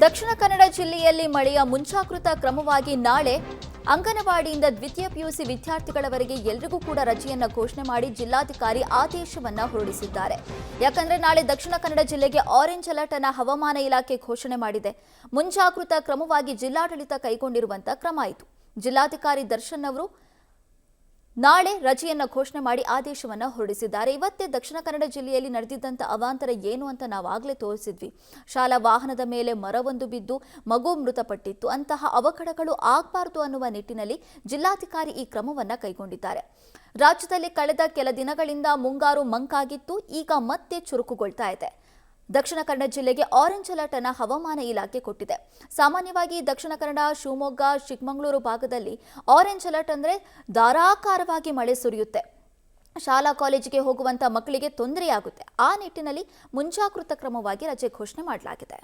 ದಕ್ಷಿಣ ಕನ್ನಡ ಜಿಲ್ಲೆಯಲ್ಲಿ ಮಳೆಯ ಮುಂಚಾಕೃತ ಕ್ರಮವಾಗಿ ನಾಳೆ ಅಂಗನವಾಡಿಯಿಂದ ದ್ವಿತೀಯ ಪಿಯುಸಿ ವಿದ್ಯಾರ್ಥಿಗಳವರೆಗೆ ಎಲ್ಲರಿಗೂ ಕೂಡ ರಜೆಯನ್ನ ಘೋಷಣೆ ಮಾಡಿ ಜಿಲ್ಲಾಧಿಕಾರಿ ಆದೇಶವನ್ನ ಹೊರಡಿಸಿದ್ದಾರೆ. ಯಾಕಂದ್ರೆ ನಾಳೆ ದಕ್ಷಿಣ ಕನ್ನಡ ಜಿಲ್ಲೆಗೆ ಆರೆಂಜ್ ಅಲರ್ಟ್ ಅನ್ನು ಹವಾಮಾನ ಇಲಾಖೆ ಘೋಷಣೆ ಮಾಡಿದೆ. ಮುಂಚಾಕೃತ ಕ್ರಮವಾಗಿ ಜಿಲ್ಲಾಡಳಿತ ಕೈಗೊಂಡಿರುವಂತಹ ಕ್ರಮ ಇದು. ಜಿಲ್ಲಾಧಿಕಾರಿ ದರ್ಶನ್ ಅವರು ನಾಳೆ ರಜೆಯನ್ನ ಘೋಷಣೆ ಮಾಡಿ ಆದೇಶವನ್ನ ಹೊರಡಿಸಿದ್ದಾರೆ. ಇವತ್ತೇ ದಕ್ಷಿಣ ಕನ್ನಡ ಜಿಲ್ಲೆಯಲ್ಲಿ ನಡೆದಿದ್ದಂತ ಅವಾಂತರ ಏನು ಅಂತ ನಾವು ಆಗಲೇ ತೋರಿಸಿದ್ವಿ. ಶಾಲಾ ವಾಹನದ ಮೇಲೆ ಮರವೊಂದು ಬಿದ್ದು ಮಗು ಮೃತಪಟ್ಟಿತ್ತು. ಅಂತಹ ಅವಘಡಗಳು ಆಗಬಾರದು ಅನ್ನುವ ನಿಟ್ಟಿನಲ್ಲಿ ಜಿಲ್ಲಾಧಿಕಾರಿ ಈ ಕ್ರಮವನ್ನ ಕೈಗೊಂಡಿದ್ದಾರೆ. ರಾಜ್ಯದಲ್ಲಿ ಕಳೆದ ಕೆಲ ದಿನಗಳಿಂದ ಮುಂಗಾರು ಮಂಕಾಗಿತ್ತು, ಈಗ ಮತ್ತೆ ಚುರುಕುಗೊಳ್ತಾ ಇದೆ. ದಕ್ಷಿಣ ಕನ್ನಡ ಜಿಲ್ಲೆಗೆ ಆರೆಂಜ್ ಅಲರ್ಟ್ ಅನ್ನು ಹವಾಮಾನ ಇಲಾಖೆ ಕೊಟ್ಟಿದೆ. ಸಾಮಾನ್ಯವಾಗಿ ದಕ್ಷಿಣ ಕನ್ನಡ, ಶಿವಮೊಗ್ಗ, ಚಿಕ್ಕಮಗಳೂರು ಭಾಗದಲ್ಲಿ ಆರೆಂಜ್ ಅಲರ್ಟ್ ಅಂದ್ರೆ ಧಾರಾಕಾರವಾಗಿ ಮಳೆ ಸುರಿಯುತ್ತೆ. ಶಾಲಾ ಕಾಲೇಜಿಗೆ ಹೋಗುವಂತ ಮಕ್ಕಳಿಗೆ ತೊಂದರೆಯಾಗುತ್ತೆ. ಆ ನಿಟ್ಟಿನಲ್ಲಿ ಮುಂಜಾಗೃತಾ ಕ್ರಮವಾಗಿ ರಜೆ ಘೋಷಣೆ ಮಾಡಲಾಗಿದೆ.